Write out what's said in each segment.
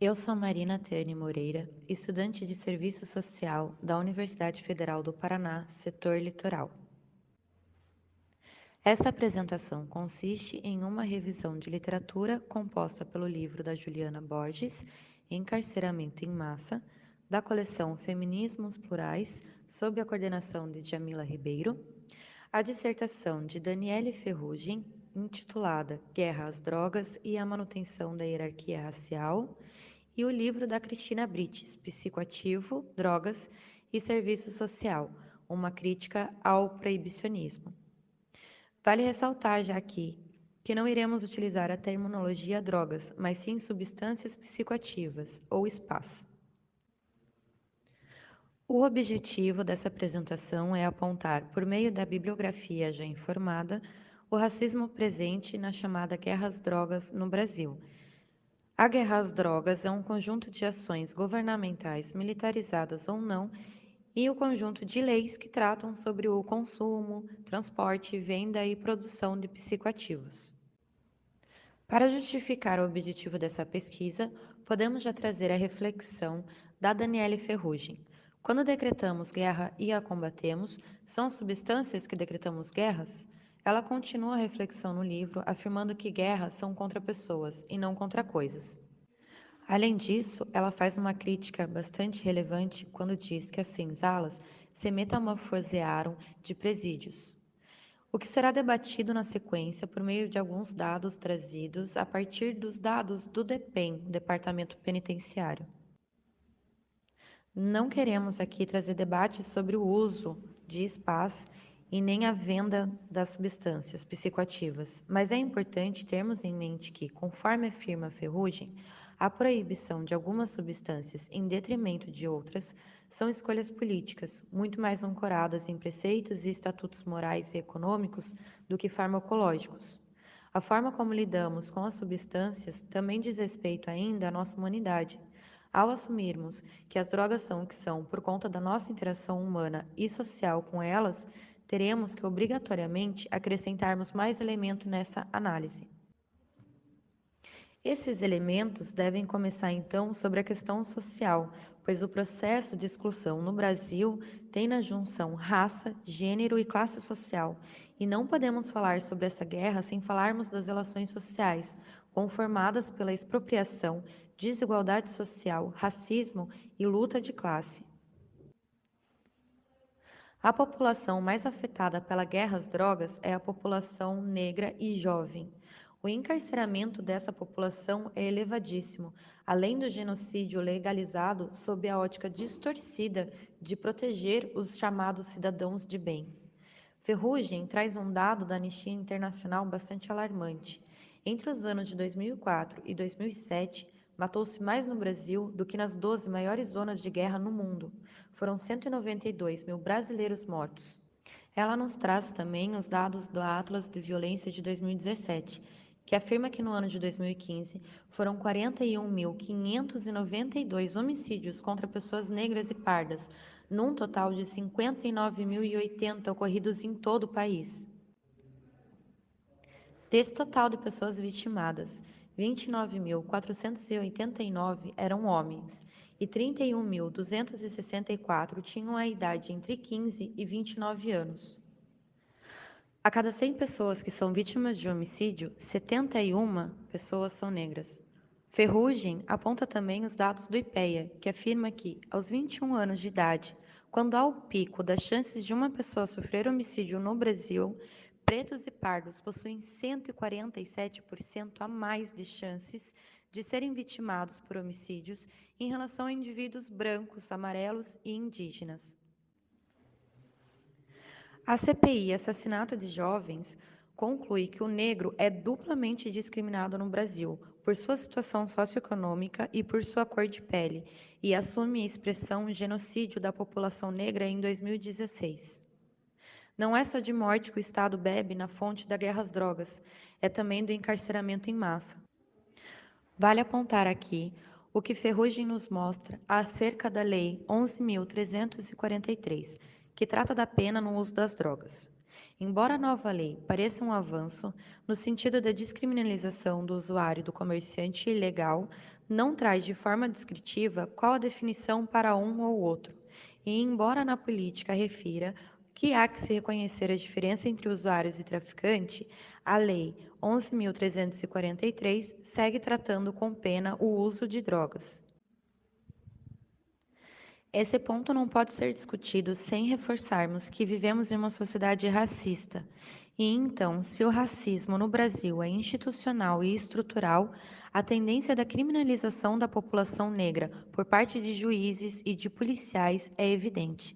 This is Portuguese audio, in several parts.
Eu sou a Marina Tânia Moreira, estudante de Serviço Social da Universidade Federal do Paraná, setor Litoral. Essa apresentação consiste em uma revisão de literatura composta pelo livro da Juliana Borges, Encarceramento em Massa, da coleção Feminismos Plurais, sob a coordenação de Djamila Ribeiro, a dissertação de Daniele Ferrugem, intitulada Guerra às Drogas e a Manutenção da Hierarquia Racial, e o livro da Cristina Brites, Psicoativo, Drogas e Serviço Social, uma crítica ao proibicionismo. Vale ressaltar já aqui que não iremos utilizar a terminologia drogas, mas sim substâncias psicoativas, ou SPAs. O objetivo dessa apresentação é apontar, por meio da bibliografia já informada, o racismo presente na chamada Guerra às Drogas no Brasil. A guerra às drogas é um conjunto de ações governamentais, militarizadas ou não, e o conjunto de leis que tratam sobre o consumo, transporte, venda e produção de psicoativos. Para justificar o objetivo dessa pesquisa, podemos já trazer a reflexão da Daniele Ferrugem. Quando decretamos guerra e a combatemos, são substâncias que decretamos guerras? Ela continua a reflexão no livro, afirmando que guerras são contra pessoas e não contra coisas. Além disso, ela faz uma crítica bastante relevante quando diz que as senzalas se metamorfosearam de presídios, o que será debatido na sequência por meio de alguns dados trazidos a partir dos dados do DEPEN, Departamento Penitenciário. Não queremos aqui trazer debates sobre o uso de SPAs e nem a venda das substâncias psicoativas, mas é importante termos em mente que, conforme afirma Ferrugem, a proibição de algumas substâncias em detrimento de outras são escolhas políticas, muito mais ancoradas em preceitos e estatutos morais e econômicos do que farmacológicos. A forma como lidamos com as substâncias também diz respeito ainda à nossa humanidade. Ao assumirmos que as drogas são o que são por conta da nossa interação humana e social com elas, teremos que obrigatoriamente acrescentarmos mais elemento nessa análise. Esses elementos devem começar então sobre a questão social, pois o processo de exclusão no Brasil tem na junção raça, gênero e classe social, e não podemos falar sobre essa guerra sem falarmos das relações sociais, conformadas pela expropriação, desigualdade social, racismo e luta de classe. A população mais afetada pela guerra às drogas é a população negra e jovem. O encarceramento dessa população é elevadíssimo, além do genocídio legalizado sob a ótica distorcida de proteger os chamados cidadãos de bem. Ferrugem traz um dado da Anistia Internacional bastante alarmante. Entre os anos de 2004 e 2007, matou-se mais no Brasil do que nas 12 maiores zonas de guerra no mundo. Foram 192 mil brasileiros mortos. Ela nos traz também os dados do Atlas de Violência de 2017, que afirma que no ano de 2015 foram 41.592 homicídios contra pessoas negras e pardas, num total de 59.080 ocorridos em todo o país. Desse total de pessoas vitimadas, 29.489 eram homens e 31.264 tinham a idade entre 15 e 29 anos. A cada 100 pessoas que são vítimas de homicídio, 71 pessoas são negras. Ferrugem aponta também os dados do IPEA, que afirma que, aos 21 anos de idade, quando há o pico das chances de uma pessoa sofrer homicídio no Brasil, pretos e pardos possuem 147% a mais de chances de serem vitimados por homicídios em relação a indivíduos brancos, amarelos e indígenas. A CPI Assassinato de Jovens conclui que o negro é duplamente discriminado no Brasil por sua situação socioeconômica e por sua cor de pele, e assume a expressão genocídio da população negra em 2016. Não é só de morte que o Estado bebe na fonte da guerra às drogas, é também do encarceramento em massa. Vale apontar aqui o que Ferrugem nos mostra acerca da Lei 11.343, que trata da pena no uso das drogas. Embora a nova lei pareça um avanço, no sentido da descriminalização do usuário e do comerciante ilegal, não traz de forma descritiva qual a definição para um ou outro. E, embora na política refira que há que se reconhecer a diferença entre usuários e traficante, a Lei 11.343 segue tratando com pena o uso de drogas. Esse ponto não pode ser discutido sem reforçarmos que vivemos em uma sociedade racista. E então, se o racismo no Brasil é institucional e estrutural, a tendência da criminalização da população negra por parte de juízes e de policiais é evidente.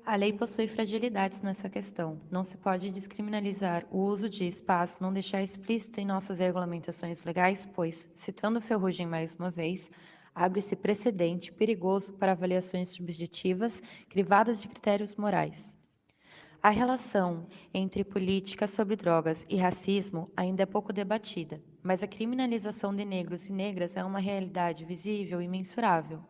A lei possui fragilidades nessa questão. Não se pode descriminalizar o uso de espaço, não deixar explícito em nossas regulamentações legais, pois, citando Ferrugem mais uma vez, abre-se precedente perigoso para avaliações subjetivas, crivadas de critérios morais. A relação entre política sobre drogas e racismo ainda é pouco debatida, mas a criminalização de negros e negras é uma realidade visível e mensurável.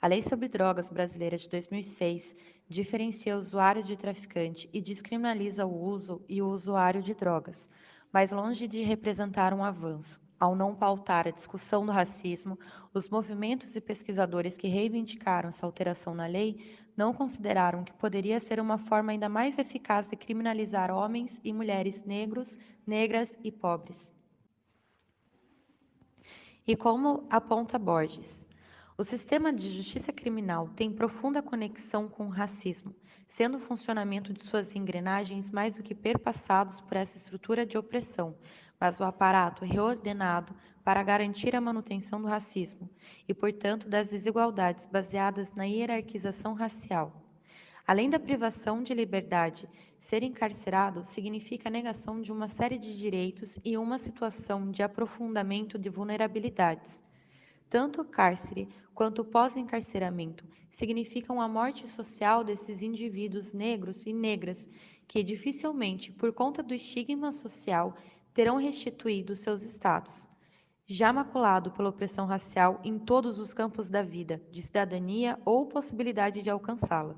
A Lei sobre Drogas brasileira de 2006 diferencia usuários de traficante e descriminaliza o uso e o usuário de drogas, mas longe de representar um avanço. Ao não pautar a discussão do racismo, os movimentos e pesquisadores que reivindicaram essa alteração na lei não consideraram que poderia ser uma forma ainda mais eficaz de criminalizar homens e mulheres negros, negras e pobres. E como aponta Borges, o sistema de justiça criminal tem profunda conexão com o racismo, sendo o funcionamento de suas engrenagens mais do que perpassados por essa estrutura de opressão, mas o aparato reordenado para garantir a manutenção do racismo e, portanto, das desigualdades baseadas na hierarquização racial. Além da privação de liberdade, ser encarcerado significa a negação de uma série de direitos e uma situação de aprofundamento de vulnerabilidades. Tanto o cárcere quanto o pós-encarceramento significam a morte social desses indivíduos negros e negras que dificilmente, por conta do estigma social, terão restituído seus status, já maculado pela opressão racial em todos os campos da vida, de cidadania ou possibilidade de alcançá-la.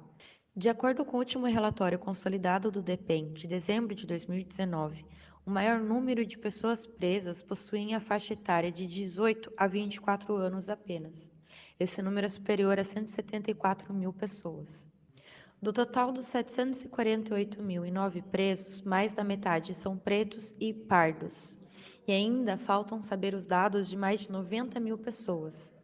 De acordo com o último relatório consolidado do DEPEN, de dezembro de 2019, o maior número de pessoas presas possuem a faixa etária de 18 a 24 anos apenas. Esse número é superior a 174 mil pessoas. Do total dos 748.009 presos, mais da metade são pretos e pardos. E ainda faltam saber os dados de mais de 90 mil pessoas.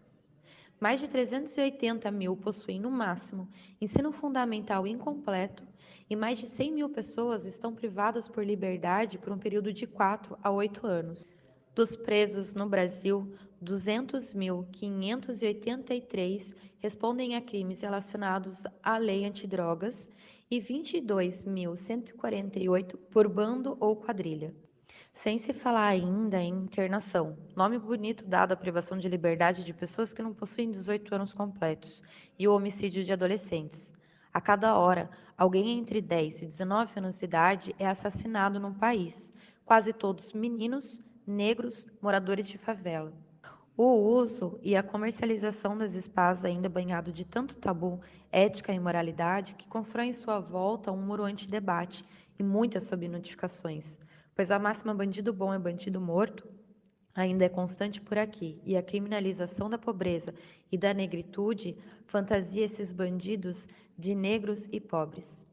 Mais de 380 mil possuem, no máximo, ensino fundamental incompleto e mais de 100 mil pessoas estão privadas por liberdade por um período de 4 a 8 anos. Dos presos no Brasil, 200.583 respondem a crimes relacionados à lei antidrogas e 22.148 por bando ou quadrilha. Sem se falar ainda em internação, nome bonito dado à privação de liberdade de pessoas que não possuem 18 anos completos, e o homicídio de adolescentes. A cada hora, alguém entre 10 e 19 anos de idade é assassinado no país, quase todos meninos, negros, moradores de favela. O uso e a comercialização das spas ainda banhado de tanto tabu, ética e moralidade que constrói em sua volta um muro anti-debate e muitas subnotificações, pois a máxima bandido bom é bandido morto ainda é constante por aqui, e a criminalização da pobreza e da negritude fantasia esses bandidos de negros e pobres.